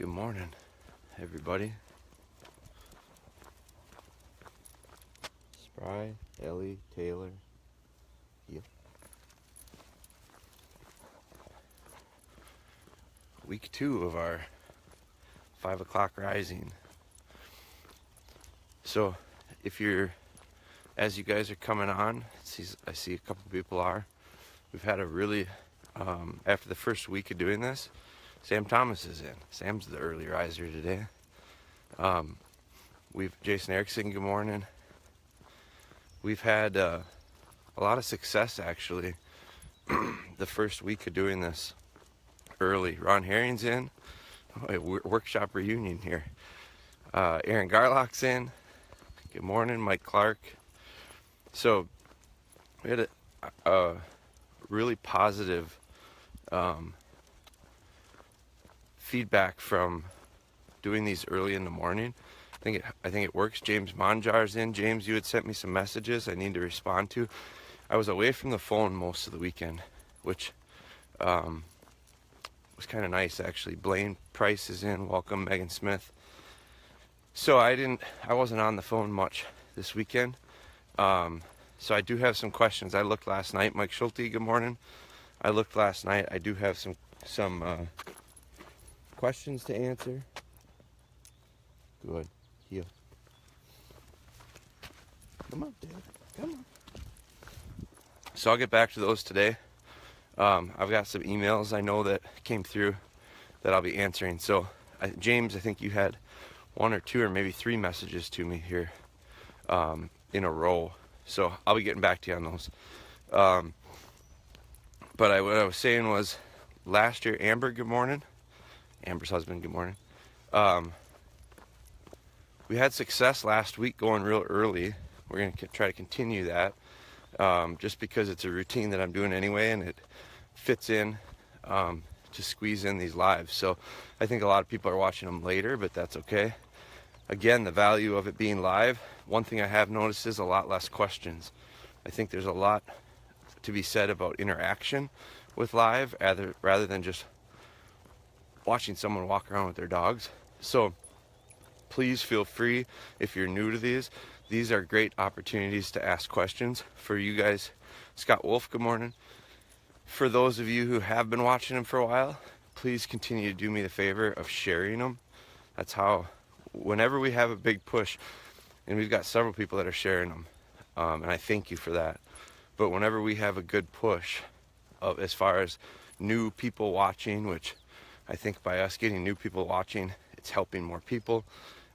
Good morning, everybody. Spry, Ellie, Taylor. Yep. Week 2 of our 5 o'clock rising. So, as you guys are coming on, I see a couple people are. We've had a really, after the first week of doing this, Sam Thomas is in. Sam's the early riser today. Jason Erickson, good morning. We've had a lot of success actually the first week of doing this early. Ron Herring's in. Workshop reunion here. Aaron Garlock's in. Good morning, Mike Clark. So we had a really positive feedback from doing these early in the morning. I think it works. James Monjar's in. James, you had sent me some messages I need to respond to. I was away from the phone most of the weekend, which was kind of nice actually. Blaine Price is in. Welcome, Megan Smith. So I wasn't on the phone much this weekend. So I do have some questions. I looked last night. Mike Schulte, good morning. I looked last night. I do have some questions to answer. Good. Heel. Come on, Dad. Come on. So I'll get back to those today. I've got some emails I know that came through that I'll be answering. So, James, I think you had 1 or 2 or maybe 3 messages to me here in a row. So I'll be getting back to you on those. But what I was saying was, last year, Amber, good morning. Amber's husband, good morning. We had success last week going real early. We're going to try to continue that just because it's a routine that I'm doing anyway, and it fits in to squeeze in these lives. So I think a lot of people are watching them later, but that's okay. Again, the value of it being live, one thing I have noticed is a lot less questions. I think there's a lot to be said about interaction with live rather than just watching someone walk around with their dogs. So please feel free, if you're new to these are great opportunities to ask questions for you guys. Scott Wolf, good morning. For those of you who have been watching them for a while, please continue to do me the favor of sharing them. That's how, whenever we have a big push, and we've got several people that are sharing them, and I thank you for that. But whenever we have a good push as far as new people watching, which I think by us getting new people watching, it's helping more people.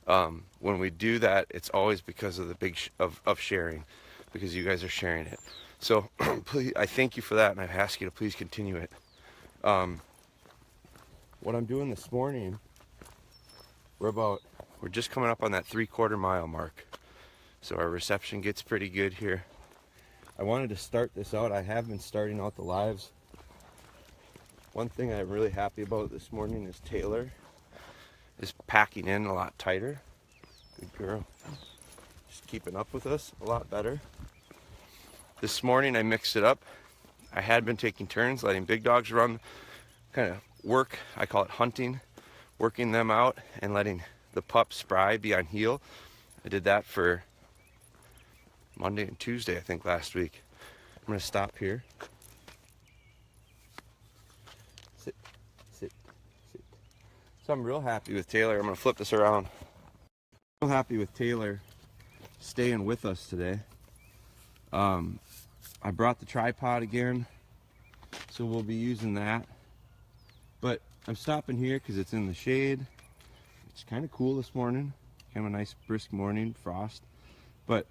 When we do that, it's always because of the big of sharing, because you guys are sharing it. So please, I thank you for that, and I ask you to please continue it. What I'm doing this morning, we're just coming up on that 3/4 mile mark, so our reception gets pretty good here. I wanted to start this out. I have been starting out the lives. One thing I'm really happy about this morning is Taylor is packing in a lot tighter. Good girl. Just keeping up with us a lot better. This morning I mixed it up. I had been taking turns, letting big dogs run, kind of work, I call it hunting, working them out and letting the pup Spry be on heel. I did that for Monday and Tuesday, I think, last week. I'm going to stop here. Sit. So I'm real happy with Taylor. I'm going to flip this around. Real happy with Taylor staying with us today. I brought the tripod again, so we'll be using that. But I'm stopping here because it's in the shade. It's kind of cool this morning. Kind of a nice brisk morning, frost. But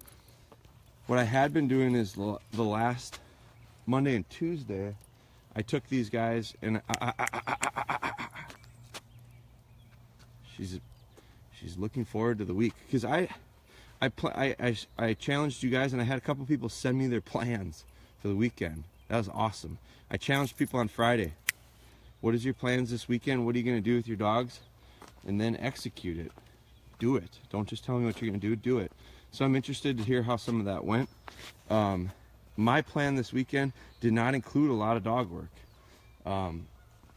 what I had been doing is the last Monday and Tuesday, I took these guys and she's looking forward to the week, because I challenged you guys, and I had a couple people send me their plans for the weekend. That was awesome. I challenged people on Friday. What is your plans this weekend? What are you going to do with your dogs? And then execute it. Do it. Don't just tell me what you're going to do. Do it. So I'm interested to hear how some of that went. My plan this weekend did not include a lot of dog work.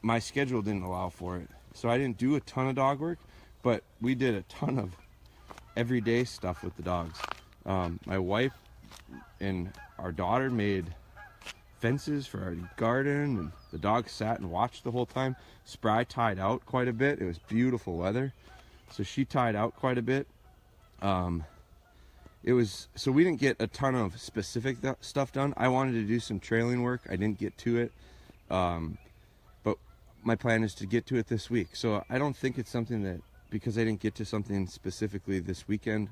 My schedule didn't allow for it. So I didn't do a ton of dog work, but we did a ton of everyday stuff with the dogs. My wife and our daughter made fences for our garden, and the dog sat and watched the whole time. Spry tied out quite a bit. It was beautiful weather, so she tied out quite a bit. So we didn't get a ton of specific stuff done. I wanted to do some trailing work. I didn't get to it, but my plan is to get to it this week. So I don't think it's something that, because I didn't get to something specifically this weekend,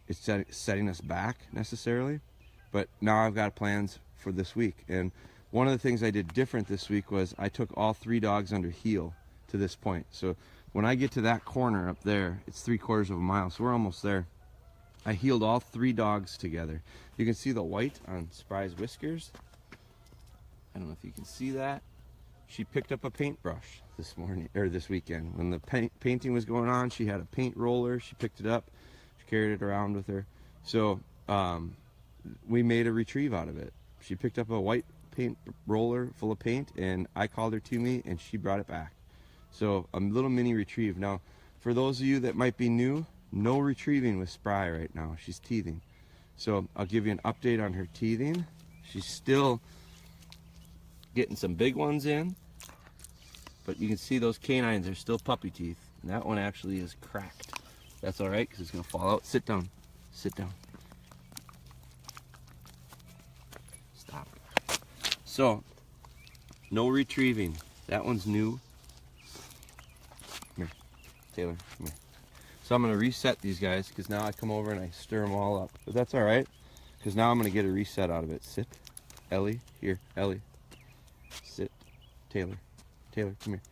it's setting us back necessarily. But now I've got plans for this week. And one of the things I did different this week was I took all 3 dogs under heel to this point. So when I get to that corner up there, it's 3/4 of a mile, so we're almost there. I heeled all 3 dogs together. You can see the white on Spry's whiskers. I don't know if you can see that. She picked up a paintbrush this morning, or this weekend. When the painting was going on, she had a paint roller. She picked it up. She carried it around with her. So we made a retrieve out of it. She picked up a white paint roller full of paint, and I called her to me, and she brought it back. So a little mini retrieve. Now, for those of you that might be new, no retrieving with Spry right now. She's teething. So I'll give you an update on her teething. She's still getting some big ones in, but you can see those canines are still puppy teeth. And that one actually is cracked. That's all right, because it's going to fall out. Sit down. Sit down. Stop. So, no retrieving. That one's new. Come here. Taylor, come here. So I'm going to reset these guys, because now I come over and I stir them all up. But that's all right, because now I'm going to get a reset out of it. Sit. Ellie, here. Ellie. Sit. Taylor. Taylor, come here.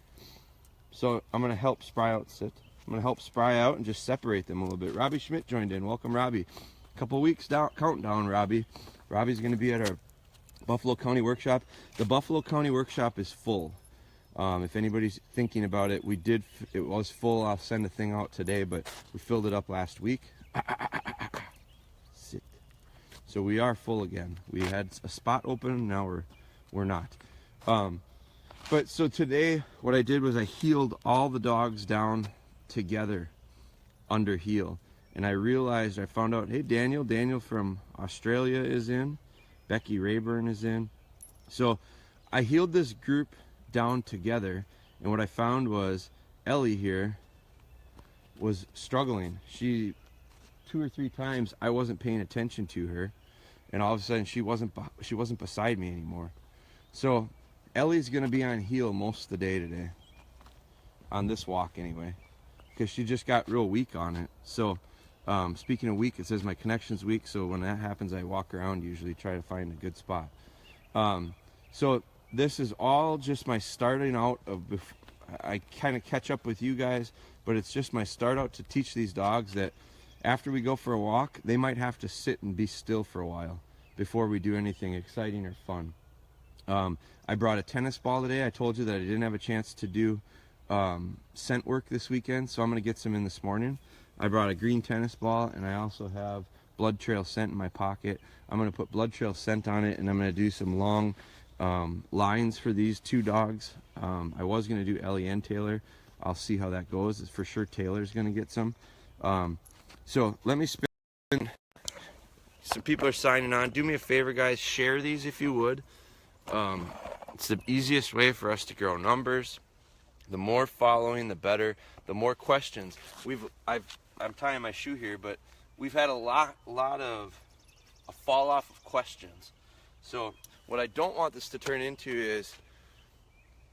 So I'm going to help Spry out. Sit. I'm going to help Spry out and just separate them a little bit. Robbie Schmidt joined in. Welcome, Robbie. A couple weeks down, countdown, Robbie. Robbie's going to be at our Buffalo County Workshop. The Buffalo County Workshop is full. If anybody's thinking about it, it was full. I'll send a thing out today, but we filled it up last week. Sit. So we are full again. We had a spot open, now we're not. But so today, what I did was I heeled all the dogs down together under heel. And I found out, hey, Daniel from Australia is in. Becky Rayburn is in. So I heeled this group down together, and what I found was Ellie here was struggling. She 2 or 3 times I wasn't paying attention to her, and all of a sudden she wasn't beside me anymore. So Ellie's gonna be on heel most of the day today, on this walk anyway, because she just got real weak on it. So speaking of weak, it says my connection's weak, so when that happens I walk around, usually try to find a good spot. So this is all just my starting out of, I kind of catch up with you guys, but it's just my start out to teach these dogs that after we go for a walk, they might have to sit and be still for a while before we do anything exciting or fun. I brought a tennis ball today. I told you that I didn't have a chance to do scent work this weekend, so I'm going to get some in this morning. I brought a green tennis ball, and I also have Blood Trail scent in my pocket. I'm going to put Blood Trail scent on it, and I'm going to do some long lines for these 2 dogs. I was going to do Ellie and Taylor. I'll see how that goes. It's for sure Taylor's going to get some. So let me spin. Some people are signing on. Do me a favor, guys. Share these if you would. It's the easiest way for us to grow numbers. The more following, the better. The more questions. I'm tying my shoe here, but we've had a lot of a fall off of questions. So what I don't want this to turn into is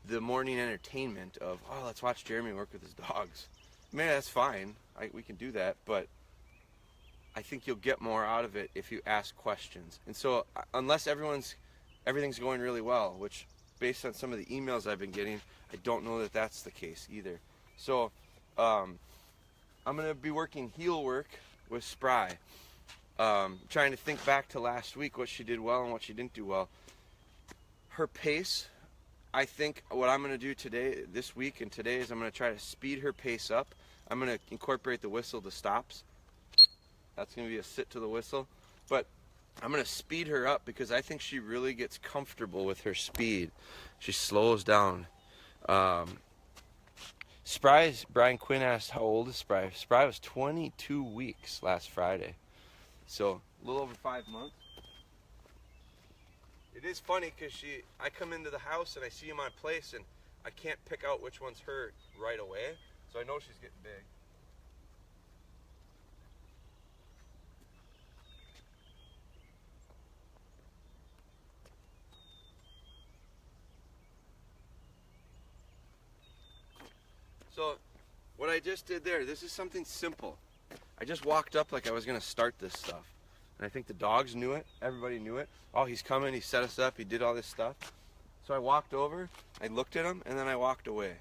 the morning entertainment of, oh, let's watch Jeremy work with his dogs. I mean, that's fine. We can do that, but I think you'll get more out of it if you ask questions. And so unless everything's going really well, which based on some of the emails I've been getting, I don't know that that's the case either. So I'm going to be working heel work with Spry. Trying to think back to last week, what she did well and what she didn't do well. Her pace, I think what I'm going to do this week and today is I'm going to try to speed her pace up. I'm going to incorporate the whistle to stops. That's going to be a sit to the whistle. But I'm going to speed her up because I think she really gets comfortable with her speed. She slows down. Brian Quinn asked how old is Spry. Spry was 22 weeks last Friday. So a little over 5 months. It is funny because I come into the house and I see him on place and I can't pick out which one's her right away. So I know she's getting big. So what I just did there, this is something simple. I just walked up like I was going to start this stuff. And I think the dogs knew it. Everybody knew it. Oh, he's coming. He set us up. He did all this stuff. So I walked over. I looked at him, and then I walked away.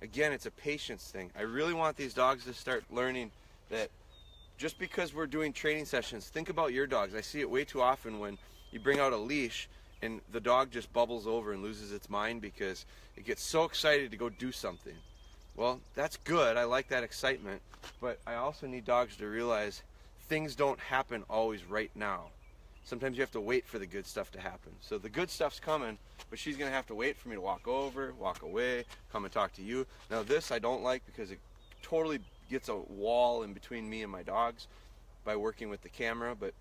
Again, it's a patience thing. I really want these dogs to start learning that just because we're doing training sessions, think about your dogs. I see it way too often when you bring out a leash and the dog just bubbles over and loses its mind because it gets so excited to go do something. Well, that's good. I like that excitement. But I also need dogs to realize things don't happen always right now. Sometimes you have to wait for the good stuff to happen. So the good stuff's coming, but she's going to have to wait for me to walk over, walk away, come and talk to you. Now this I don't like because it totally gets a wall in between me and my dogs by working with the camera, but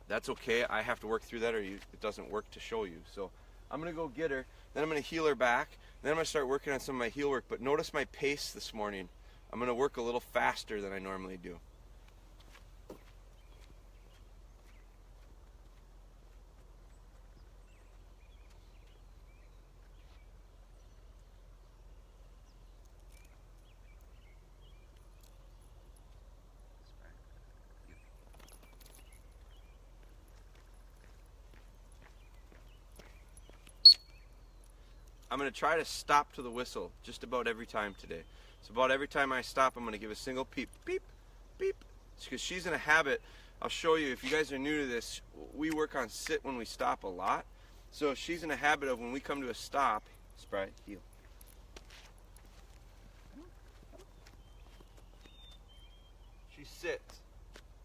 that's okay. I have to work through that or it doesn't work to show you. So I'm going to go get her, then I'm going to heel her back, then I'm going to start working on some of my heel work. But notice my pace this morning. I'm going to work a little faster than I normally do. I'm going to try to stop to the whistle just about every time today. So about every time I stop, I'm going to give a single peep, beep, beep. Because she's in a habit. I'll show you, if you guys are new to this, we work on sit when we stop a lot. So she's in a habit of when we come to a stop, Spry, heel. She sits.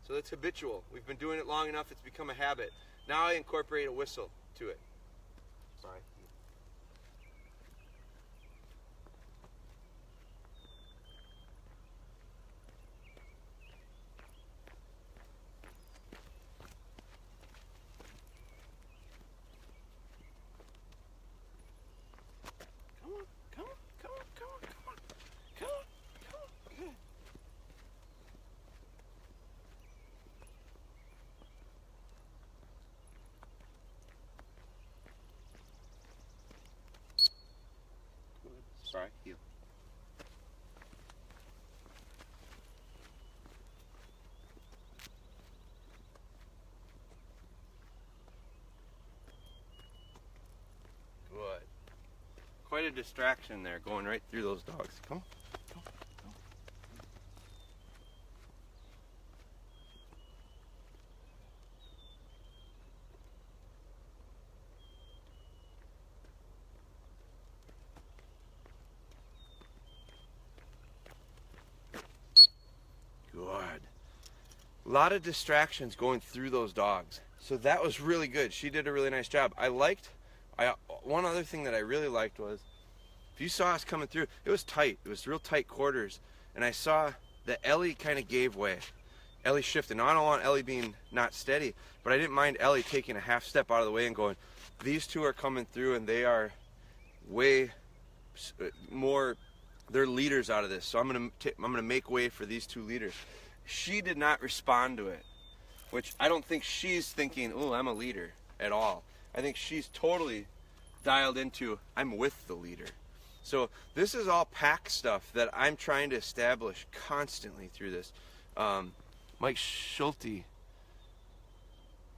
So that's habitual. We've been doing it long enough, it's become a habit. Now I incorporate a whistle to it. Sorry. Sorry, heel. Good. Quite a distraction there, going right through those dogs. Come on. A lot of distractions going through those dogs. So that was really good. She did a really nice job. One other thing that I really liked was, if you saw us coming through, it was tight. It was real tight quarters. And I saw that Ellie kind of gave way. Ellie shifted. Now I don't want Ellie being not steady, but I didn't mind Ellie taking a half step out of the way and going, these two are coming through and they are way more, they're leaders out of this. So I'm gonna make way for these two leaders. She did not respond to it, which I don't think she's thinking, oh, I'm a leader at all. I think she's totally dialed into, I'm with the leader. So this is all pack stuff that I'm trying to establish constantly through this. Mike Schulte,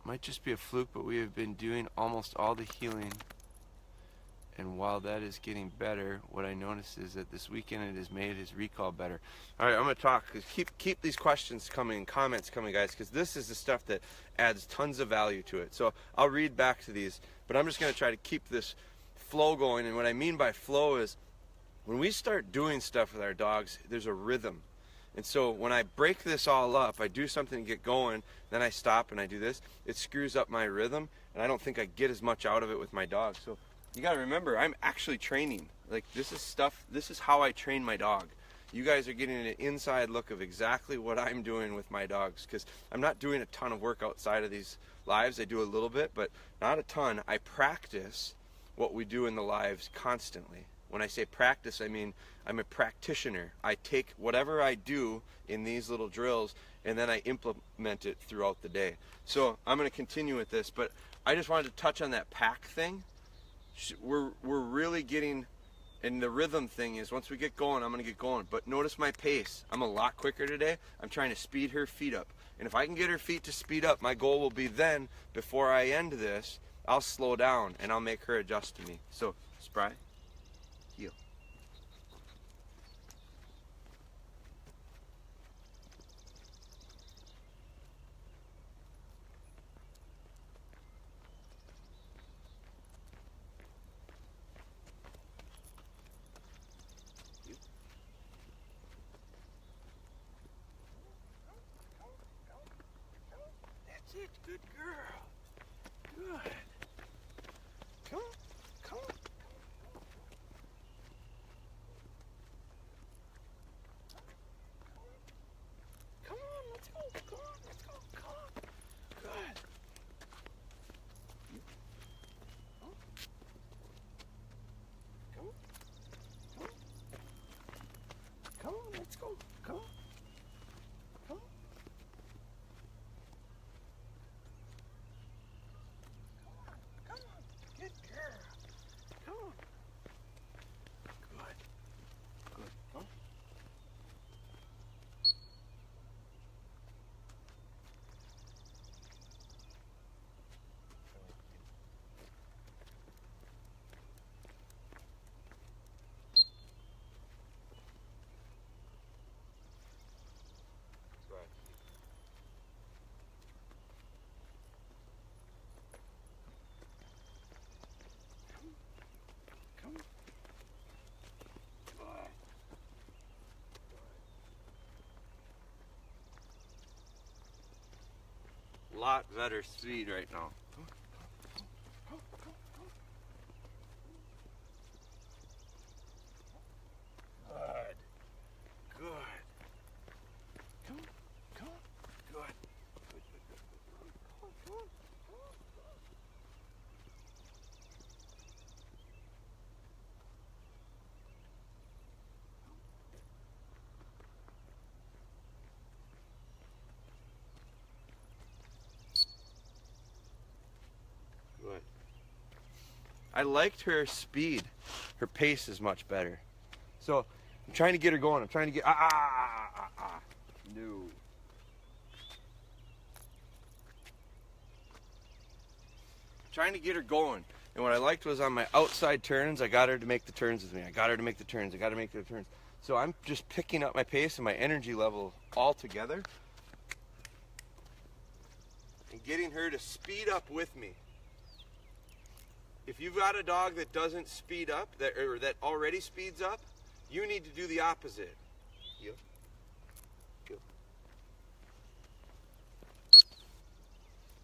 might just be a fluke, but we have been doing almost all the healing. And while that is getting better, what I noticed is that this weekend it has made his recall better. All right, I'm going to talk. Keep these questions coming, comments coming, guys, because this is the stuff that adds tons of value to it. So I'll read back to these, but I'm just going to try to keep this flow going. And what I mean by flow is when we start doing stuff with our dogs, there's a rhythm. And so when I break this all up, I do something to get going, then I stop and I do this, it screws up my rhythm, and I don't think I get as much out of it with my dog. So you got to remember, I'm actually training. Like, this is how I train my dog. you guys are getting an inside look of exactly what I'm doing with my dogs, because I'm not doing a ton of work outside of these lives. I do a little bit, but not a ton. I practice what we do in the lives constantly. When I say practice, I mean I'm a practitioner. I take whatever I do in these little drills and then I implement it throughout the day. So I'm going to continue with this, but I just wanted to touch on that pack thing. We're really getting, and the rhythm thing is once we get going, I'm going to get going. But notice my pace. I'm a lot quicker today. I'm trying to speed her feet up. And if I can get her feet to speed up, my goal will be then, before I end this, I'll slow down and I'll make her adjust to me. So, Spry, heel. That's it, good girl. Good. Come on, come on. Come on, let's go. Come on, let's go. Come on. Good. Come on. Come on. Come on. Come on, let's go. Come on. Come on. Come on. Good girl. Come on. Good. Good. Come on. Right. Come on. Good. Lot better speed right now. Good. Good. Come on. Come on. Good. Good, good, good, good. Come on, come on, come on. Good. I liked her speed. Her pace is much better. So I'm trying to get her going. I'm trying to get No. Trying to get her going. And what I liked was on my outside turns, I got her to make the turns with me. I got her to make the turns. I got to make the turns. So I'm just picking up my pace and my energy level all together and getting her to speed up with me. If you've got a dog that doesn't speed up, or that already speeds up, you need to do the opposite. Heel. Heel.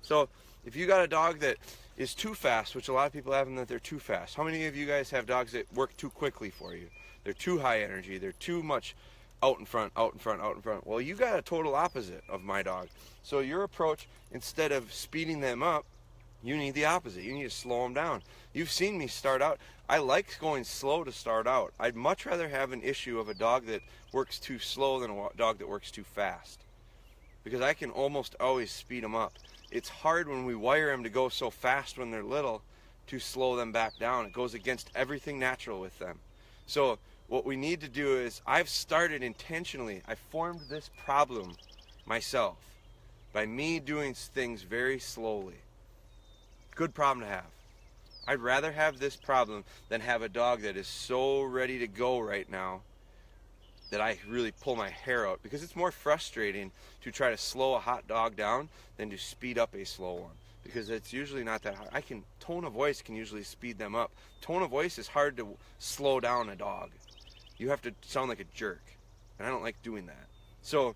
So if you got a dog that is too fast, which a lot of people have them that they're too fast. How many of you guys have dogs that work too quickly for you? They're too high energy. They're too much out in front, out in front, out in front. Well, you got a total opposite of my dog. So your approach, instead of speeding them up, you need the opposite. You need to slow them down. You've seen me start out. I like going slow to start out. I'd much rather have an issue of a dog that works too slow than a dog that works too fast, because I can almost always speed them up. It's hard when we wire them to go so fast when they're little to slow them back down. It goes against everything natural with them. So what we need to do is, I've started intentionally, I formed this problem myself by me doing things very slowly. Good problem to have. I'd rather have this problem than have a dog that is so ready to go right now that I really pull my hair out, because it's more frustrating to try to slow a hot dog down than to speed up a slow one, because it's usually not that hard. Tone of voice can usually speed them up. Tone of voice is hard to slow down a dog. You have to sound like a jerk, and I don't like doing that. So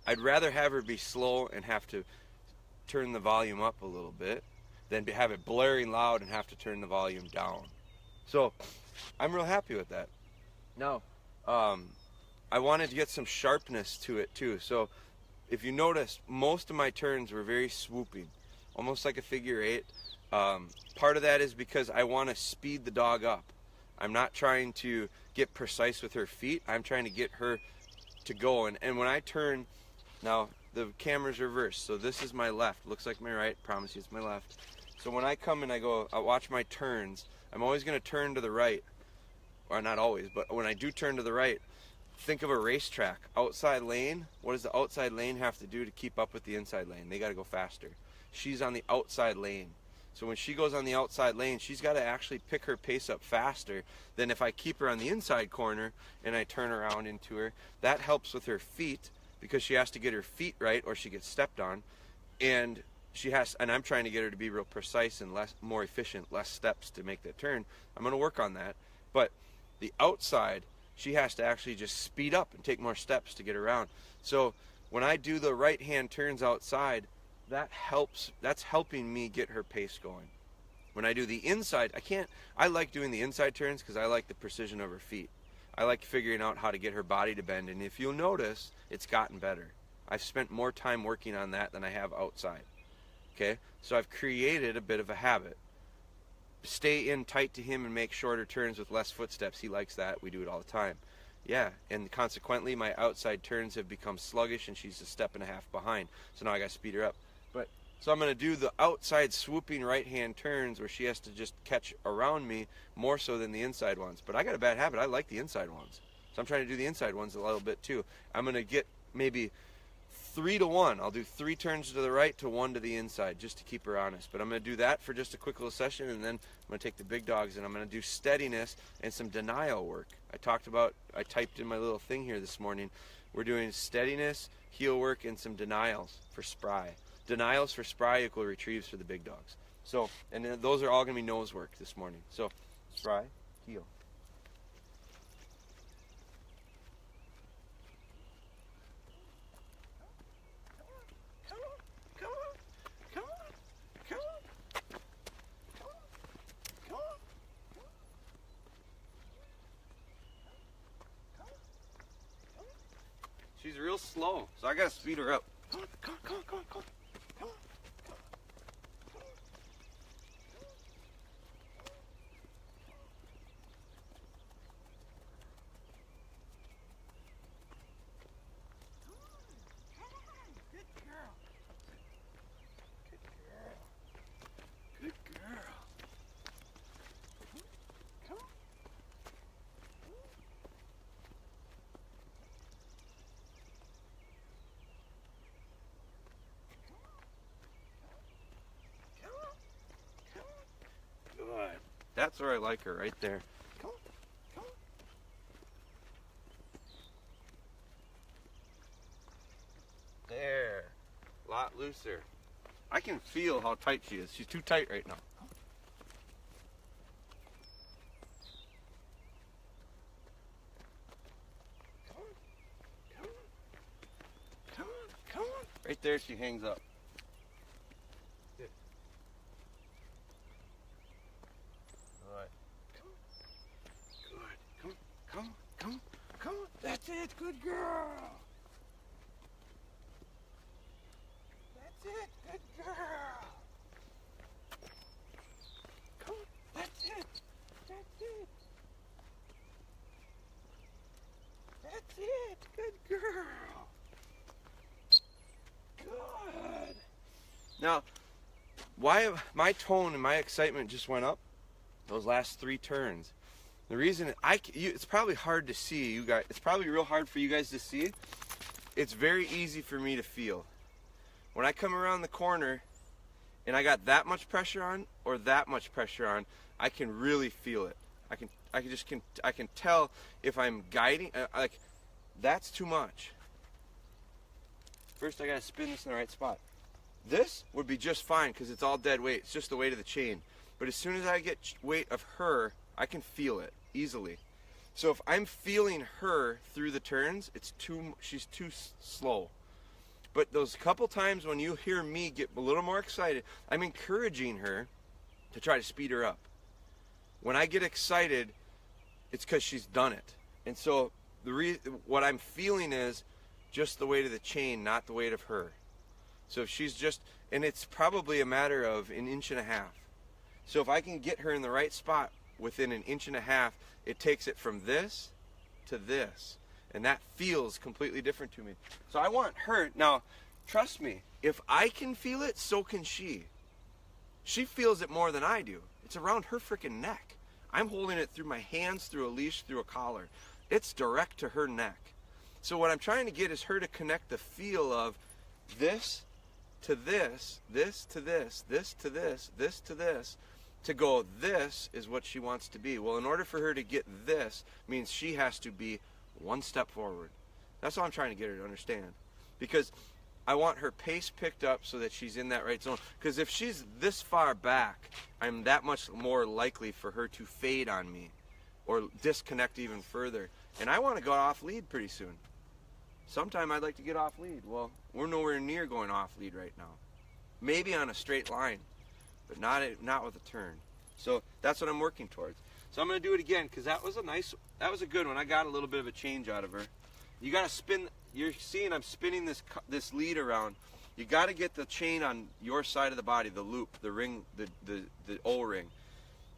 I'd rather have her be slow and have to turn the volume up a little bit than to have it blaring loud and have to turn the volume down. So I'm real happy with that. Now, I wanted to get some sharpness to it too. So if you notice, most of my turns were very swooping, almost like a figure eight. Part of that is because I want to speed the dog up. I'm not trying to get precise with her feet. I'm trying to get her to go. And when I turn, now the camera's reversed, so this is my left. Looks like my right, promise you it's my left. So when I come and I watch my turns, I'm always going to turn to the right. Or not always, but when I do turn to the right, think of a racetrack. Outside lane, what does the outside lane have to do to keep up with the inside lane? They got to go faster. She's on the outside lane. So when she goes on the outside lane, she's got to actually pick her pace up faster than if I keep her on the inside corner and I turn around into her. That helps with her feet because she has to get her feet right or she gets stepped on. And I'm trying to get her to be real precise and more efficient, less steps to make that turn. I'm going to work on that. But the outside, she has to actually just speed up and take more steps to get around. So when I do the right hand turns outside, that's helping me get her pace going. When I do the inside, I like doing the inside turns because I like the precision of her feet. I like figuring out how to get her body to bend, and if you'll notice, it's gotten better. I've spent more time working on that than I have outside. Okay, so I've created a bit of a habit. Stay in tight to him and make shorter turns with less footsteps. He likes that. We do it all the time. Yeah, and consequently, my outside turns have become sluggish, and she's a step and a half behind. So now I got to speed her up. So I'm going to do the outside swooping right-hand turns where she has to just catch around me more so than the inside ones. But I got a bad habit. I like the inside ones. So I'm trying to do the inside ones a little bit too. I'm going to get maybe 3 to 1. I'll do 3 turns to the right to 1 to the inside just to keep her honest. But I'm going to do that for just a quick little session, and then I'm going to take the big dogs and I'm going to do steadiness and some denial work. I typed in my little thing here this morning. We're doing steadiness, heel work, and some denials for Spry. Denials for Spry equal retrieves for the big dogs. So, and then those are all going to be nose work this morning. So, Spry, heel. She's real slow, so I gotta speed her up. Come on. That's where I like her, right there. Come on. There. A lot looser. I can feel how tight she is. She's too tight right now. Come on. Right there she hangs up. Come on. That's it. Good girl. That's it. Good girl. Come on. That's it. Good girl. Good. Now, why my tone and my excitement just went up those last 3 turns. The reason it's probably hard to see, you guys. It's probably real hard for you guys to see. It's very easy for me to feel. When I come around the corner and I got that much pressure on or that much pressure on, I can really feel it. I can tell if I'm guiding, like that's too much. First I gotta spin this in the right spot. This would be just fine because it's all dead weight. It's just the weight of the chain. But as soon as I get weight of her, I can feel it easily. So if I'm feeling her through the turns, she's too slow. But those couple times when you hear me get a little more excited, I'm encouraging her to try to speed her up. When I get excited, it's because she's done it. And so what I'm feeling is just the weight of the chain, not the weight of her. So if she's just, and it's probably a matter of an inch and a half. So if I can get her in the right spot within an inch and a half, it takes it from this to this. And that feels completely different to me. So I want her, now, trust me, if I can feel it, so can she. She feels it more than I do. It's around her freaking neck. I'm holding it through my hands, through a leash, through a collar. It's direct to her neck. So what I'm trying to get is her to connect the feel of this to this, this to this, this to this, this to this, to go, this is what she wants to be. Well, in order for her to get this, means she has to be one step forward. That's all I'm trying to get her to understand. Because I want her pace picked up so that she's in that right zone. Because if she's this far back, I'm that much more likely for her to fade on me or disconnect even further. And I want to go off lead pretty soon. Sometime I'd like to get off lead. Well, we're nowhere near going off lead right now. Maybe on a straight line, but not with a turn. So that's what I'm working towards. So I'm going to do it again because that was a good one. I got a little bit of a change out of her. You got to spin. You're seeing I'm spinning this lead around. You got to get the chain on your side of the body, the loop, the ring, the O-ring.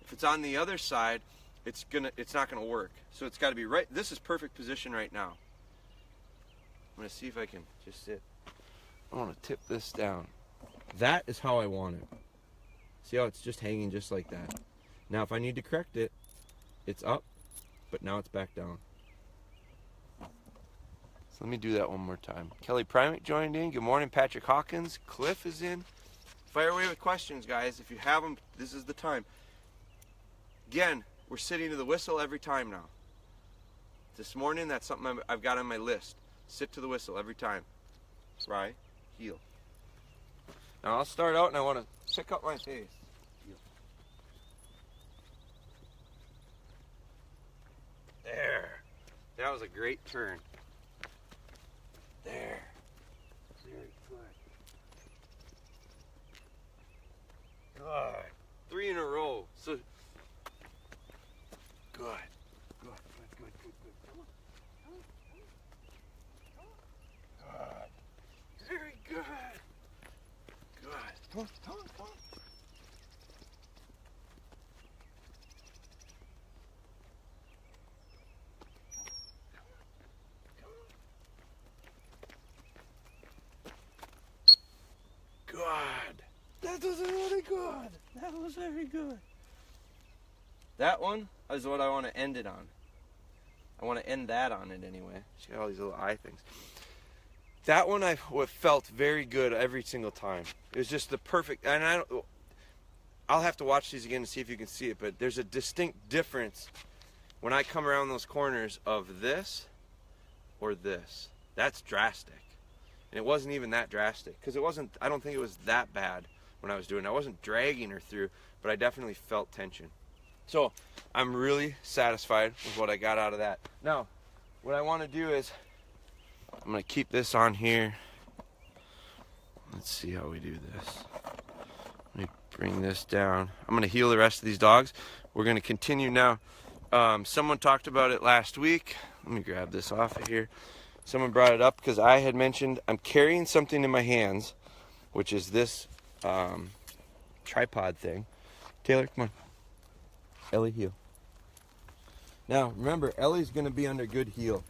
If it's on the other side, it's not gonna work. So it's got to be right. This is perfect position right now. I'm gonna see if I can just sit. I want to tip this down. That is how I want it. See how it's just hanging just like that. Now if I need to correct it, it's up, but now it's back down. So let me do that one more time. Kelly Primate joined in. Good morning, Patrick Hawkins. Cliff is in. Fire away with questions, guys. If you have them, this is the time. Again, we're sitting to the whistle every time now. This morning, that's something I've got on my list. Sit to the whistle every time. Spry, heel. Now I'll start out and I want to check out my face. Heel. There. That was a great turn. There. Very good. Good. 3 in a row. So good. Good. Good. Very good. Good. Come on. Good. That was really good. That was very good. That one is what I want to end it on. I want to end that on it anyway. She got all these little eye things. That one I felt very good every single time. It was just the perfect, and I'll have to watch these again to see if you can see it, but there's a distinct difference when I come around those corners of this or this. That's drastic. And it wasn't even that drastic because I don't think it was that bad when I was doing it. I wasn't dragging her through, but I definitely felt tension. So I'm really satisfied with what I got out of that. Now, what I want to do is I'm going to keep this on here. Let's see how we do this. Let me bring this down. I'm going to heel the rest of these dogs. We're going to continue now. Someone talked about it last week. Let me grab this off of here. Someone brought it up because I had mentioned I'm carrying something in my hands, which is this tripod thing. Taylor, come on. Ellie, heel. Now, remember, Ellie's going to be under good heel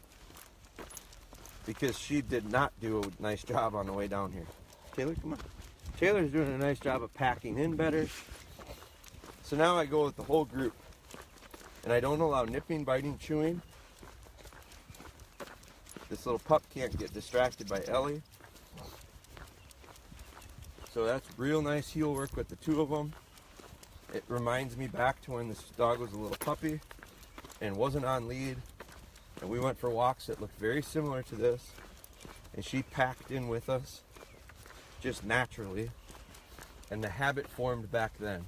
because she did not do a nice job on the way down here. Taylor, come on. Taylor's doing a nice job of packing in better. So now I go with the whole group. And I don't allow nipping, biting, chewing. This little pup can't get distracted by Ellie. So that's real nice heel work with the two of them. It reminds me back to when this dog was a little puppy and wasn't on lead. And we went for walks that looked very similar to this. And she packed in with us just naturally. And the habit formed back then.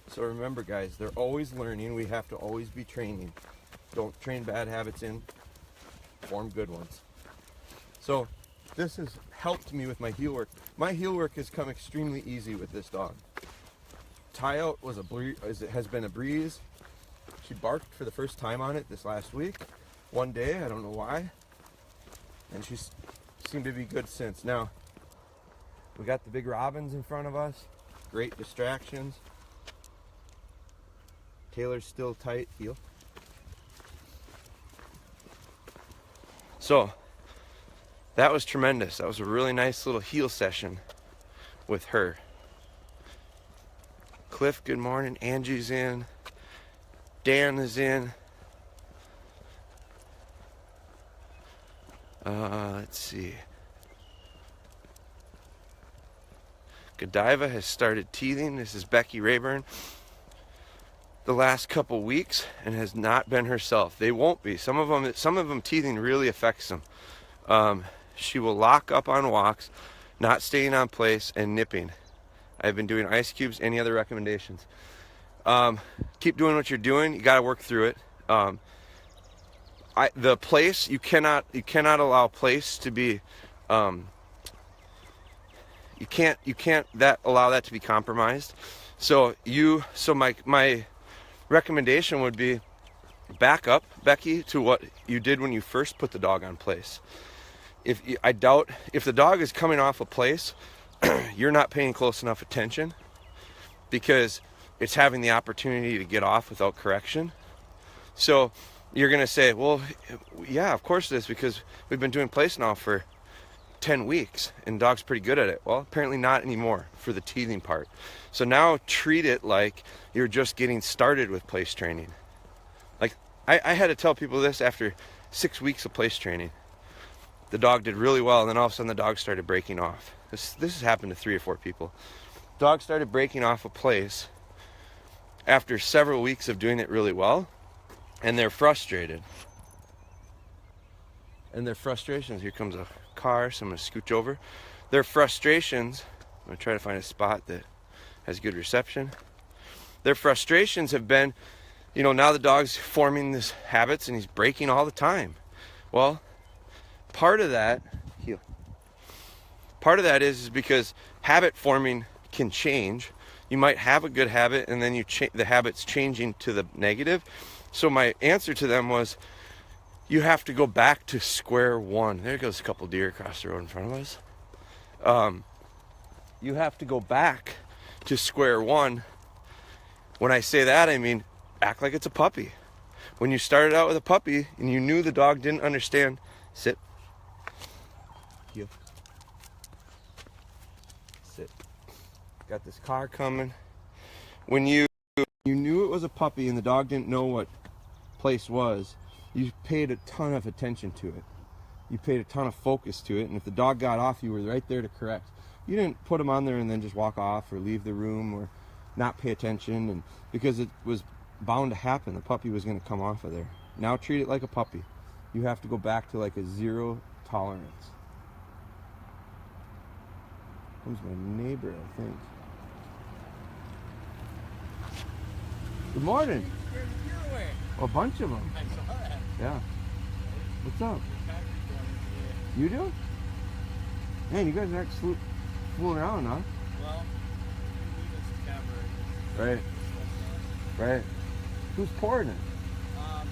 So remember, guys, they're always learning. We have to always be training. Don't train bad habits in, form good ones. So this has helped me with my heel work. My heel work has come extremely easy with this dog. Tie out was has been a breeze. She barked for the first time on it this last week. one day. I don't know why. And she's seemed to be good since. Now, we got the big robins in front of us. Great distractions. Taylor's still tight, heel. So, that was tremendous. That was a really nice little heel session with her. Cliff, good morning. Angie's in. Dan is in. Let's see. Godiva has started teething. This is Becky Rayburn. The last couple weeks and has not been herself. They won't be. Some of them teething really affects them. She will lock up on walks, not staying on place, and nipping. I've been doing ice cubes. Any other recommendations? Keep doing what you're doing. You got to work through it. The place, you cannot allow place to be. You can't allow that to be compromised. So my recommendation would be back up, Becky, to what you did when you first put the dog on place. I doubt if the dog is coming off a place, you're not paying close enough attention because it's having the opportunity to get off without correction. So you're going to say, well, yeah, of course it is, because we've been doing place now for 10 weeks and dog's pretty good at it. Well, apparently not anymore for the teething part. So now treat it like you're just getting started with place training. Like I had to tell people this after 6 weeks of place training. The dog did really well, and then all of a sudden the dog started breaking off. This has happened to 3 or 4 people. Dog started breaking off a place after several weeks of doing it really well, and they're frustrated. And their frustrations, here comes a car, so I'm going to scooch over. Their frustrations, I'm going to try to find a spot that has good reception. Their frustrations have been, now the dog's forming these habits and he's breaking all the time. Well, part of that is because habit forming can change. You might have a good habit and then the habit's changing to the negative. So my answer to them was, you have to go back to square one. There goes a couple deer across the road in front of us. You have to go back to square one. When I say that, I mean act like it's a puppy. When you started out with a puppy and you knew the dog didn't understand, sit. Heel. Sit. Got this car coming. When you knew it was a puppy and the dog didn't know what place was, you paid a ton of attention to it. You paid a ton of focus to it, and if the dog got off, you were right there to correct. You didn't put him on there and then just walk off or leave the room or not pay attention, and because it was bound to happen. The puppy was going to come off of there. Now treat it like a puppy. You have to go back to like a 0 tolerance. Comes my neighbor, I think. Good morning. A bunch of them. I saw that. Yeah. What's up? You do? Man, you guys aren't fooling around, huh? Well, we Right. Right. Who's pouring it?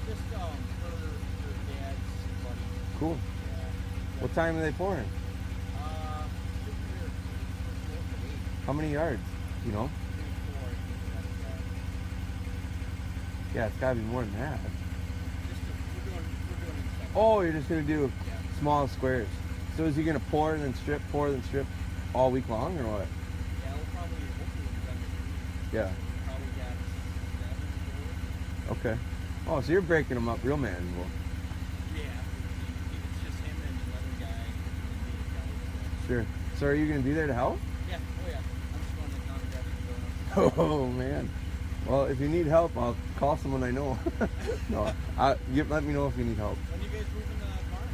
Just for dad's buddy. Cool. Yeah. What time are they pouring? How many yards? You know? 3, 4. Yeah, it's gotta be more than that. We're doing it. Oh, you're just gonna do small squares. So is he gonna pour and then strip, pour then strip all week long, or what? Yeah, we'll probably hopefully be done this week. Yeah. Probably got 7 Okay. Oh, so you're breaking them up real manageable. Yeah. It's just him and another guy. Sure. So are you gonna be there to help? Yeah. Oh yeah. I'm just going to down and grab it. Oh man. Well, if you need help, I'll call someone I know. No, let me know if you need help. When you guys moving the barn?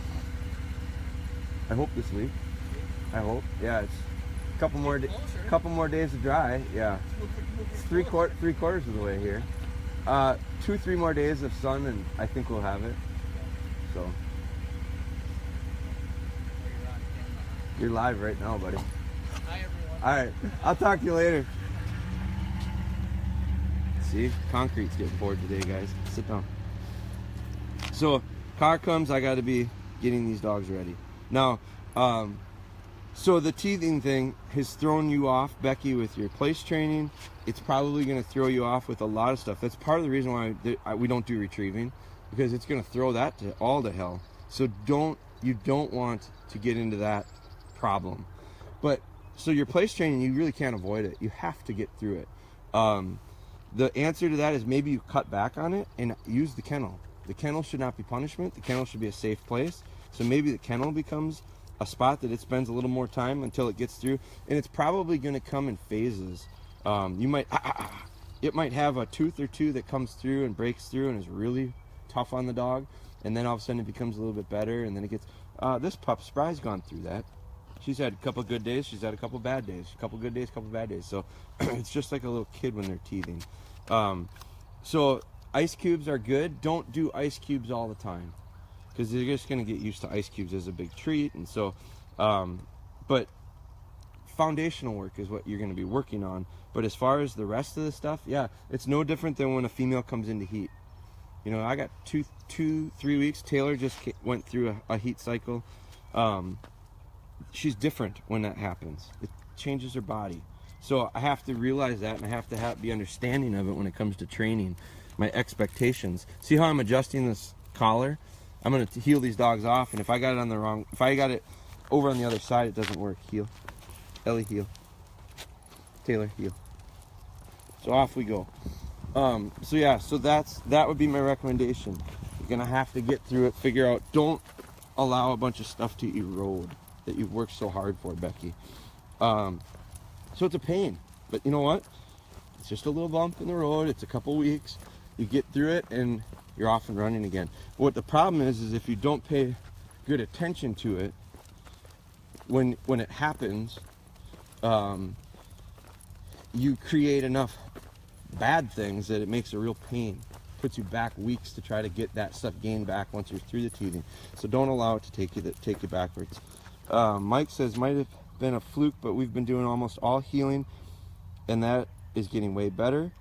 I hope this week. I hope. Yeah, it's a couple more days to dry. Yeah, it's three quarters of the way here. 2-3 more days of sun, and I think we'll have it. So you're live right now, buddy. Hi everyone. All right, I'll talk to you later. See, concrete's getting poured today, guys. Sit down. So car comes, I got to be getting these dogs ready. Now, so the teething thing has thrown you off, Becky, with your place training. It's probably going to throw you off with a lot of stuff. That's part of the reason why we don't do retrieving, because it's going to throw that all to hell. So you don't want to get into that problem. But so your place training, you really can't avoid it. You have to get through it. The answer to that is maybe you cut back on it and use the kennel. The kennel should not be punishment. The kennel should be a safe place. So maybe the kennel becomes a spot that it spends a little more time until it gets through, and it's probably going to come in phases. It might have a tooth or two that comes through and breaks through and is really tough on the dog, and then all of a sudden it becomes a little bit better, and then it gets this pup Spry's gone through that. She's had a couple good days, she's had a couple bad days, a couple good days, a couple bad days. So it's just like a little kid when they're teething. So ice cubes are good. Don't do ice cubes all the time, because they're just going to get used to ice cubes as a big treat. And so, but foundational work is what you're going to be working on. But as far as the rest of the stuff, yeah, it's no different than when a female comes into heat. You know, I got 3 weeks. Taylor just went through a heat cycle. She's different when that happens. It changes her body. So I have to realize that, and I have to be understanding of it when it comes to training. My expectations. See how I'm adjusting this collar? I'm going to heel these dogs off, and if I got it over on the other side, it doesn't work. Heel. Ellie, heel. Taylor, heel. So off we go. So yeah, so that would be my recommendation. You're going to have to get through it, figure out, don't allow a bunch of stuff to erode that you've worked so hard for, Becky. So it's a pain, but you know what? It's just a little bump in the road. It's a couple weeks. You get through it, and you're off and running again. What the problem is if you don't pay good attention to it, when it happens, you create enough bad things that it makes a real pain. Puts you back weeks to try to get that stuff gained back once you're through the teething. So don't allow it to take you backwards. Mike says, might have been a fluke, but we've been doing almost all healing, and that is getting way better.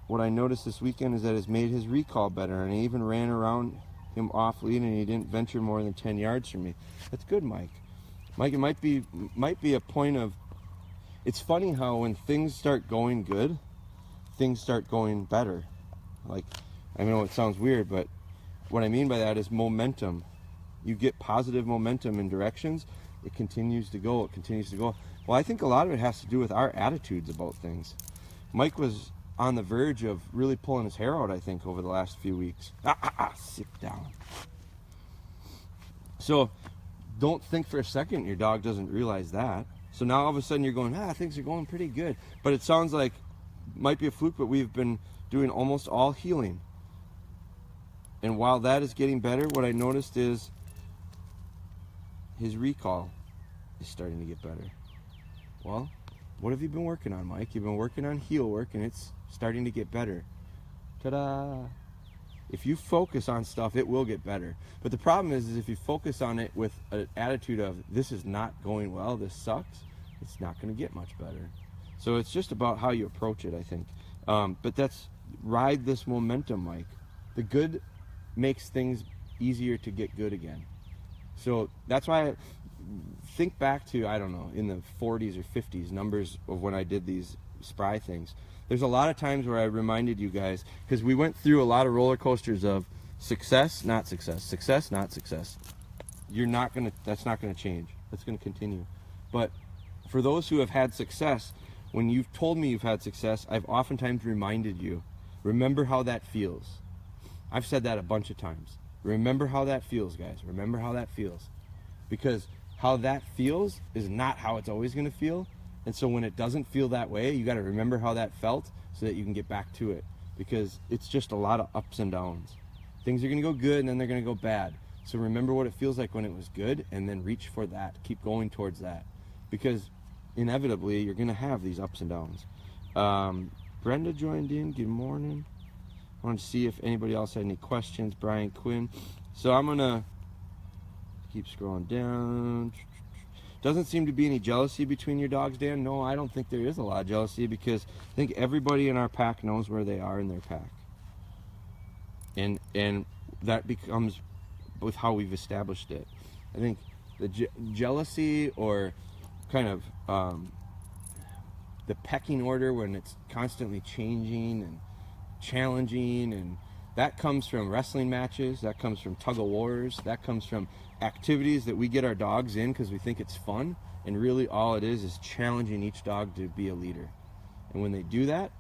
What I noticed this weekend is that it's made his recall better, and I even ran around him off lead, and he didn't venture more than 10 yards from me. That's good, Mike. Mike, it might be a point of, it's funny how when things start going good, things start going better. Like, I know it sounds weird, but what I mean by that is momentum. You get positive momentum in directions, it continues to go, it continues to go. Well, I think a lot of it has to do with our attitudes about things. Mike was on the verge of really pulling his hair out, I think, over the last few weeks. Sit down. So don't think for a second your dog doesn't realize that. So now all of a sudden you're going, things are going pretty good. But it sounds like, might be a fluke, but we've been doing almost all healing. And while that is getting better, what I noticed is his recall is starting to get better. Well, what have you been working on, Mike? You've been working on heel work, and it's starting to get better. Ta-da! If you focus on stuff, it will get better. But the problem is if you focus on it with an attitude of, this is not going well, this sucks, it's not going to get much better. So it's just about how you approach it, I think. But ride this momentum, Mike. The good makes things easier to get good again. So that's why I think back to, I don't know, in the 40s or 50s, numbers of when I did these Spry things. There's a lot of times where I reminded you guys, because we went through a lot of roller coasters of success, not success, success, not success. That's not gonna change. That's gonna continue. But for those who have had success, when you've told me you've had success, I've oftentimes reminded you, remember how that feels. I've said that a bunch of times. Remember how that feels, guys. Remember how that feels. Because how that feels is not how it's always going to feel. And so when it doesn't feel that way, you got to remember how that felt so that you can get back to it. Because it's just a lot of ups and downs. Things are going to go good, and then they're going to go bad. So remember what it feels like when it was good, and then reach for that. Keep going towards that. Because inevitably, you're going to have these ups and downs. Brenda joined in. Good morning. I wanted to see if anybody else had any questions. Brian Quinn. So I'm going to keep scrolling down. Doesn't seem to be any jealousy between your dogs, Dan. No, I don't think there is a lot of jealousy, because I think everybody in our pack knows where they are in their pack. And that becomes with how we've established it. I think the jealousy or kind of the pecking order when it's constantly changing and challenging, and that comes from wrestling matches, that comes from tug of wars, that comes from activities that we get our dogs in because we think it's fun, and really all it is challenging each dog to be a leader. And when they do that,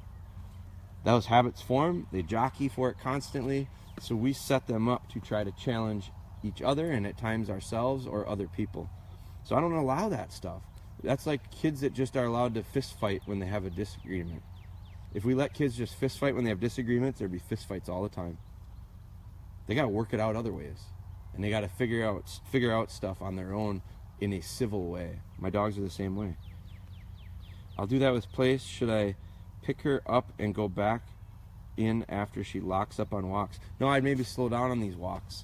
those habits form, they jockey for it constantly, so we set them up to try to challenge each other and at times ourselves or other people. So I don't allow that stuff. That's like kids that just are allowed to fist fight when they have a disagreement. If we let kids just fist fight when they have disagreements, there'd be fist fights all the time. They got to work it out other ways, and they got to figure out stuff on their own in a civil way. My dogs are the same way. I'll do that with Place. Should I pick her up and go back in after she locks up on walks? No, I'd maybe slow down on these walks.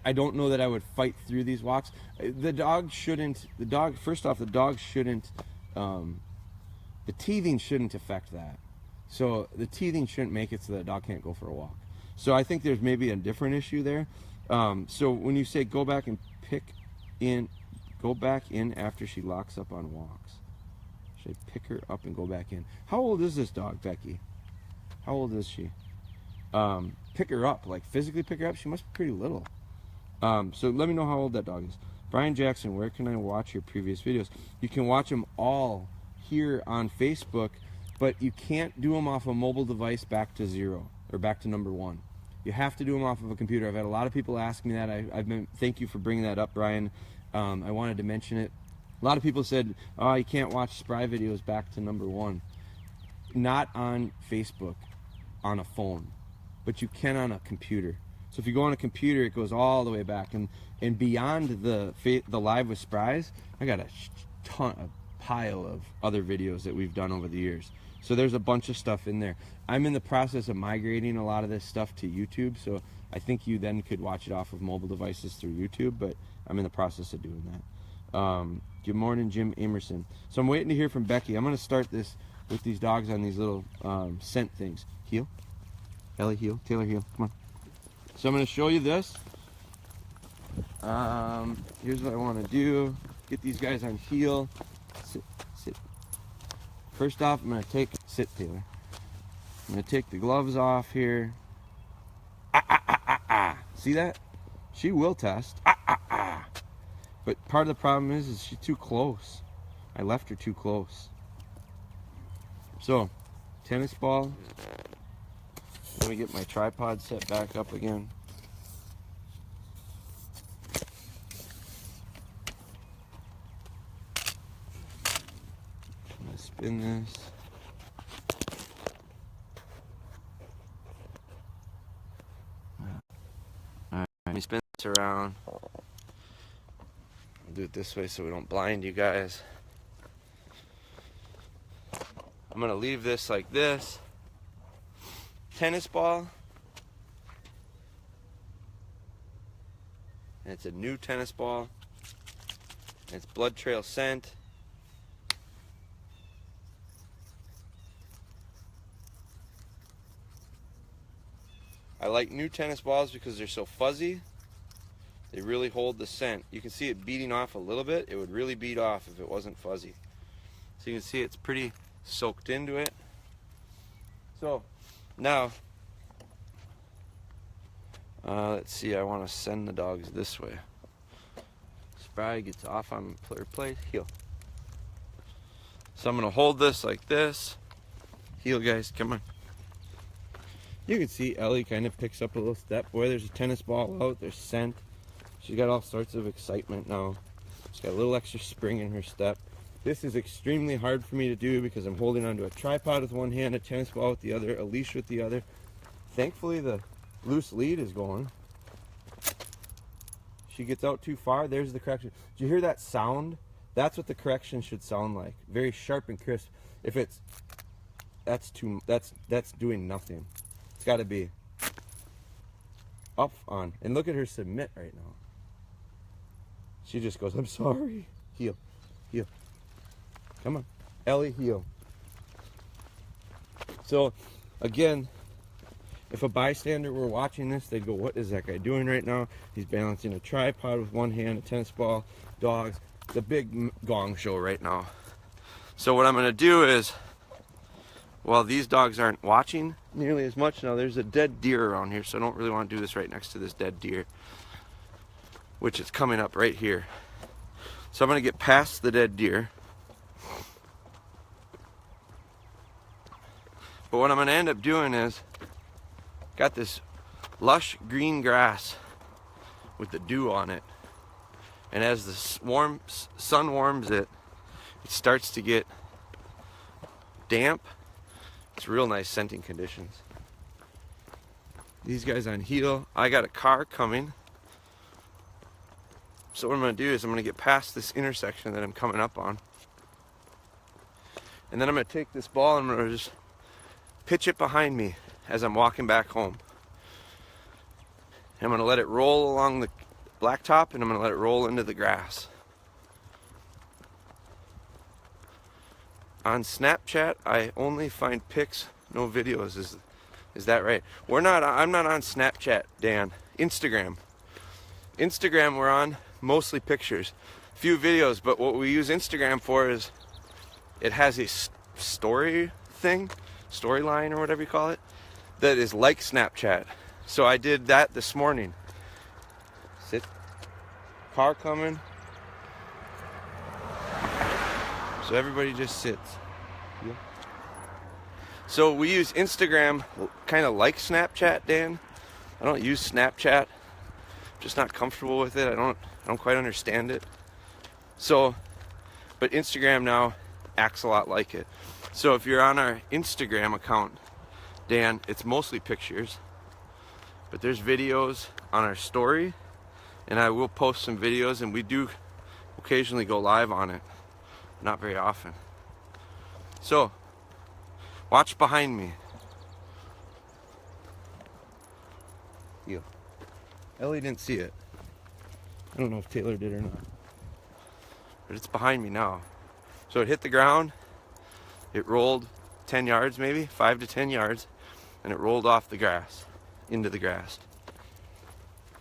I don't know that I would fight through these walks. First off, the dog shouldn't, the teething shouldn't affect that. So the teething shouldn't make it so that a dog can't go for a walk. So I think there's maybe a different issue there. So when you say go back in after she locks up on walks, should I pick her up and go back in? How old is this dog, Becky? How old is she? Pick her up, like physically pick her up. She must be pretty little. So let me know how old that dog is. Brian Jackson, where can I watch your previous videos? You can watch them all here on Facebook, but you can't do them off a mobile device back to 0 or back to number 1. You have to do them off of a computer. I've had a lot of people ask me that. Thank you for bringing that up, Brian. I wanted to mention it. A lot of people said, oh, you can't watch Spry videos back to number 1. Not on Facebook, on a phone, but you can on a computer. So if you go on a computer, it goes all the way back, and beyond the live with Sprys, I got a pile of other videos that we've done over the years. So there's a bunch of stuff in there. I'm in the process of migrating a lot of this stuff to YouTube, so I think you then could watch it off of mobile devices through YouTube, but I'm in the process of doing that. Good morning, Jim Emerson. So I'm waiting to hear from Becky. I'm going to start this with these dogs on these little scent things. Heel. Ellie, heel. Taylor, heel. Come on. So I'm going to show you this. Here's what I want to do. Get these guys on heel. Sit, sit. First off, I'm going to sit, Taylor. I'm going to take the gloves off here. See that? She will test. But part of the problem is she's too close. I left her too close. So, tennis ball. Let me get my tripod set back up again. I'm going to spin this. Alright, let me spin this around. I'll do it this way so we don't blind you guys. I'm going to leave this like this. Tennis ball, and it's a new tennis ball, and it's blood trail scent. I like new tennis balls because they're so fuzzy. They really hold the scent. You can see it beating off a little bit. It would really beat off if it wasn't fuzzy. So you can see it's pretty soaked into it. So now, let's see, I want to send the dogs this way. Spry gets off on her place, heel. So I'm going to hold this like this. Heel, guys, come on. You can see Ellie kind of picks up a little step. Boy, there's a tennis ball out, there's scent. She's got all sorts of excitement now. She's got a little extra spring in her step. This is extremely hard for me to do because I'm holding onto a tripod with one hand, a tennis ball with the other, a leash with the other. Thankfully, the loose lead is going. She gets out too far. There's the correction. Did you hear that sound? That's what the correction should sound like. Very sharp and crisp. If it's that's doing nothing. It's got to be up on. And look at her submit right now. She just goes, "I'm sorry." Heel, heel. Come on, Ellie, heel. So, again, if a bystander were watching this, they'd go, what is that guy doing right now? He's balancing a tripod with one hand, a tennis ball, dogs. The big gong show right now. So what I'm going to do is, while these dogs aren't watching nearly as much, now there's a dead deer around here, so I don't really want to do this right next to this dead deer, which is coming up right here. So I'm going to get past the dead deer. But what I'm going to end up doing is, got this lush green grass with the dew on it. And as the sun warms it, it starts to get damp. It's real nice scenting conditions. These guys on heel. I got a car coming. So what I'm going to do is I'm going to get past this intersection that I'm coming up on. And then I'm going to take this ball and I'm going to just pitch it behind me as I'm walking back home. I'm going to let it roll along the blacktop and I'm going to let it roll into the grass. On Snapchat, I only find pics, no videos. Is that right? I'm not on Snapchat, Dan. Instagram. Instagram we're on mostly pictures. Few videos, but what we use Instagram for is it has a story thing, storyline or whatever you call it, that is like Snapchat. So I did that this morning. Sit. Car coming. So everybody just sits. Yeah. So we use Instagram kind of like Snapchat, Dan. I don't use Snapchat. I'm just not comfortable with it. I don't quite understand it. So, but Instagram now acts a lot like it. So if you're on our Instagram account, Dan, it's mostly pictures. But there's videos on our story, and I will post some videos, and we do occasionally go live on it. Not very often. So, watch behind me. You. Ellie didn't see it. I don't know if Taylor did or not. But it's behind me now. So it hit the ground. It rolled 10 yards maybe, 5 to 10 yards, and it rolled off the grass, into the grass.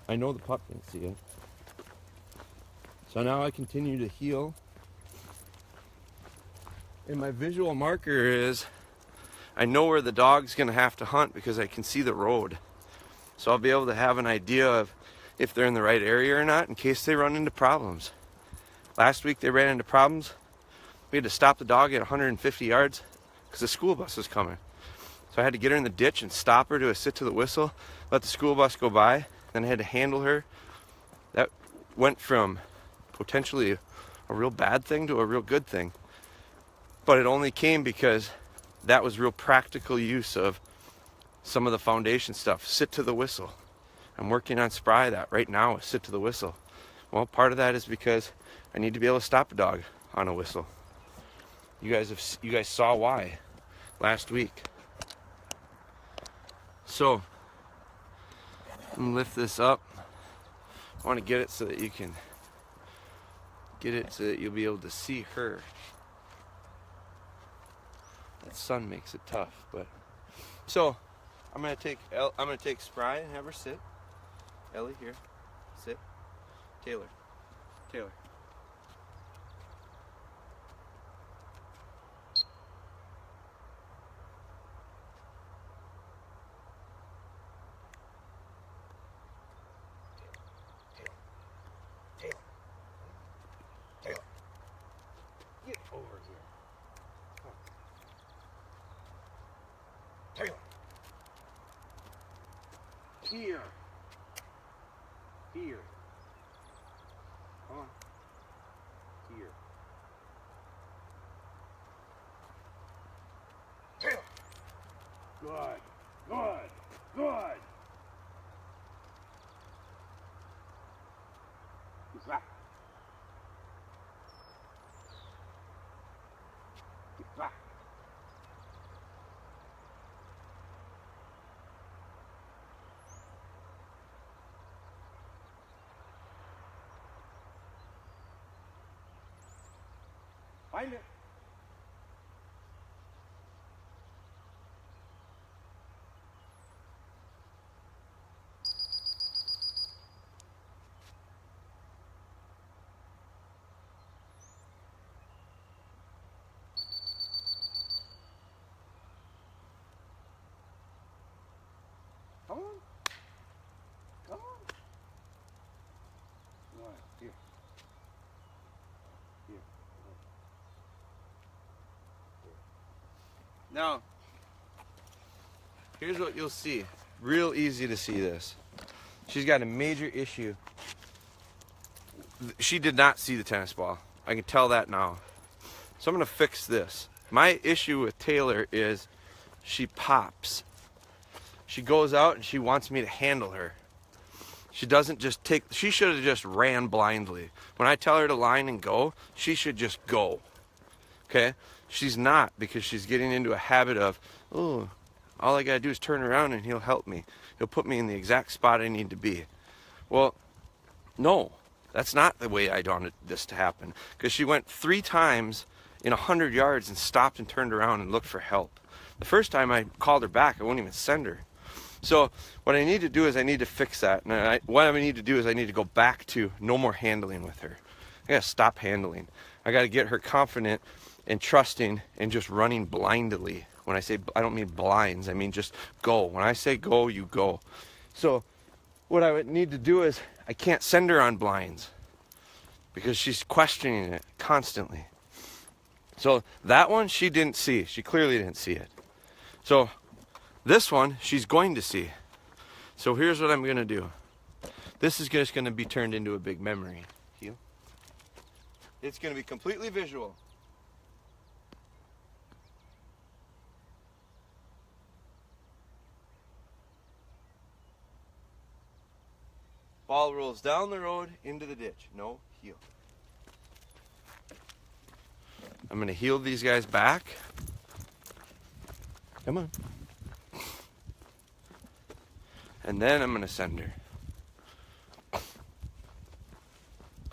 I know the pup didn't see it. So now I continue to heel. And my visual marker is, I know where the dog's gonna have to hunt because I can see the road. So I'll be able to have an idea of if they're in the right area or not in case they run into problems. Last week they ran into problems. We had to stop the dog at 150 yards because the school bus was coming. So I had to get her in the ditch and stop her to a sit to the whistle, let the school bus go by, then I had to handle her. That went from potentially a real bad thing to a real good thing. But it only came because that was real practical use of some of the foundation stuff. Sit to the whistle. I'm working on Spry that right now, sit to the whistle. Well, part of that is because I need to be able to stop a dog on a whistle. You guys saw why last week. So I'm gonna lift this up. I want to get it so that you can get it so that you'll be able to see her. That sun makes it tough, but so I'm gonna take Spry and have her sit. Ellie, here, sit. Taylor. Taylor. Taylor. Get over here. Come on. Taylor. Here. Here. Come on. Here. Taylor. Good. Good. Good. Who's that? Get back. Find it. Now, here's what you'll see. Real easy to see this. She's got a major issue. She did not see the tennis ball. I can tell that now. So I'm going to fix this. My issue with Taylor is she pops. She goes out and she wants me to handle her. She doesn't just take, she should have just ran blindly. When I tell her to line and go, she should just go. Okay? She's not, because she's getting into a habit of, oh, all I gotta do is turn around and he'll help me. He'll put me in the exact spot I need to be. Well, no, that's not the way I wanted this to happen. Because she went 3 times in 100 yards and stopped and turned around and looked for help. The first time I called her back, I wouldn't even send her. So what I need to do is I need to fix that. And what I need to do is I need to go back to no more handling with her. I gotta stop handling. I gotta get her confident and trusting and just running blindly. When I say, I don't mean blinds, I mean just go. When I say go, you go. So what I would need to do is, I can't send her on blinds because she's questioning it constantly. So that one she didn't see. She clearly didn't see it. So this one she's going to see. So here's what I'm going to do. This is just going to be turned into a big memory. Heel. It's going to be completely visual. Ball rolls down the road into the ditch. No heel. I'm going to heel these guys back. Come on. And then I'm going to send her.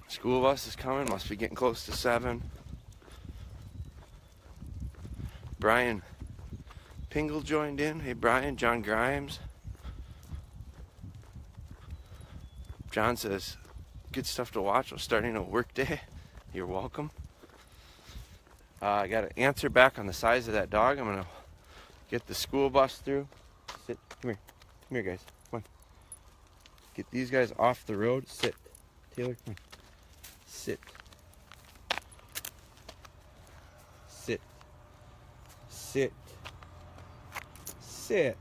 School bus is coming. Must be getting close to 7. Brian Pingle joined in. Hey, Brian. John Grimes. John says, good stuff to watch. I'm starting a work day. You're welcome. I got an answer back on the size of that dog. I'm going to get the school bus through. Sit. Come here. Come here, guys. Come on. Get these guys off the road. Sit. Taylor, come on. Sit. Sit. Sit. Sit.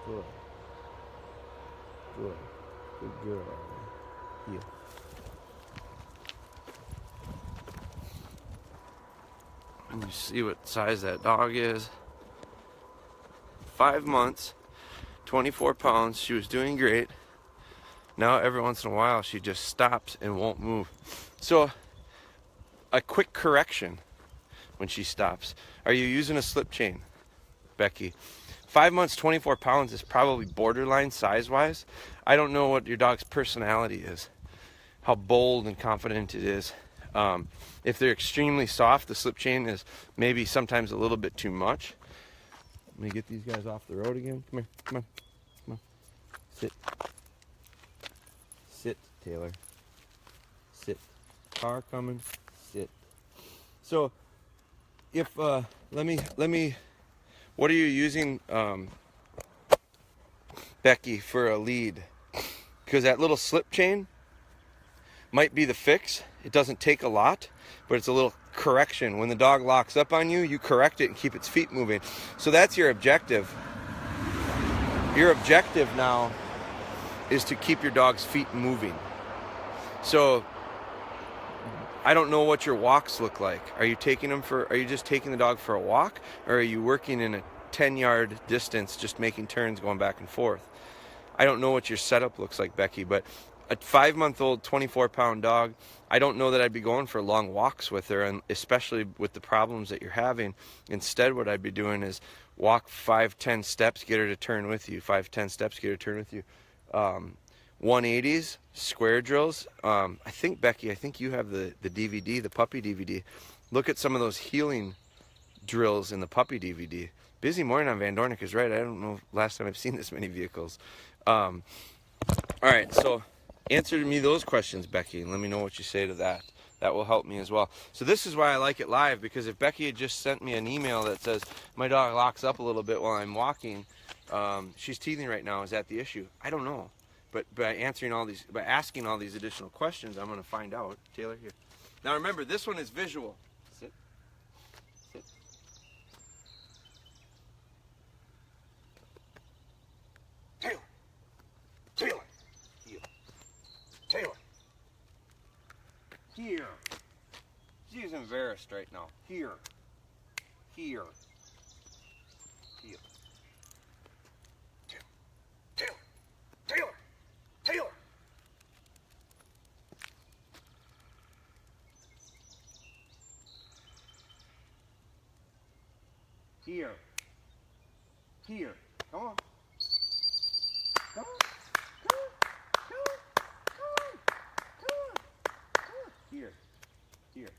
Good. Good. Good girl. Here. Let me see what size that dog is. 5 months, 24 pounds. She was doing great. Now every once in a while she just stops and won't move. So a quick correction when she stops. Are you using a slip chain, Becky? 5 months, 24 pounds is probably borderline size-wise. I don't know what your dog's personality is, how bold and confident it is. If they're extremely soft, the slip chain is maybe sometimes a little bit too much. Let me get these guys off the road again. Come here, come on, come on. Sit. Sit, Taylor. Sit. Car coming. Sit. So, if, let me, what are you using, Becky, for a lead? Because that little slip chain might be the fix. It doesn't take a lot, but it's a little correction. When the dog locks up on you, you correct it and keep its feet moving. So that's your objective. Your objective now is to keep your dog's feet moving. So I don't know what your walks look like. Are you just taking the dog for a walk, or are you working in a 10-yard distance, just making turns, going back and forth? I don't know what your setup looks like, Becky, but a 5-month-old, 24-pound dog, I don't know that I'd be going for long walks with her, and especially with the problems that you're having. Instead, what I'd be doing is walk 5-10 steps, get her to turn with you. 5-10 steps, get her to turn with you. 180s, square drills. I think, Becky, you have the DVD, the puppy DVD. Look at some of those healing drills in the puppy DVD. Busy morning on Van Dornick is right. I don't know last time I've seen this many vehicles. All right, so answer me those questions, Becky, and let me know what you say to that. That will help me as well. So this is why I like it live, because if Becky had just sent me an email that says my dog locks up a little bit while I'm walking, She's teething right now. Is that the issue? I don't know. But by asking all these additional questions, I'm going to find out. Taylor, here. Now remember, this one is visual. Sit. Sit. Taylor. Taylor. Here. Taylor. Here. She's embarrassed right now. Here. Here. Here. Taylor. Taylor. Taylor. Here. Here. Come on. Come on. Come on. Come on. Come on. Come on. Come on. Here. Here.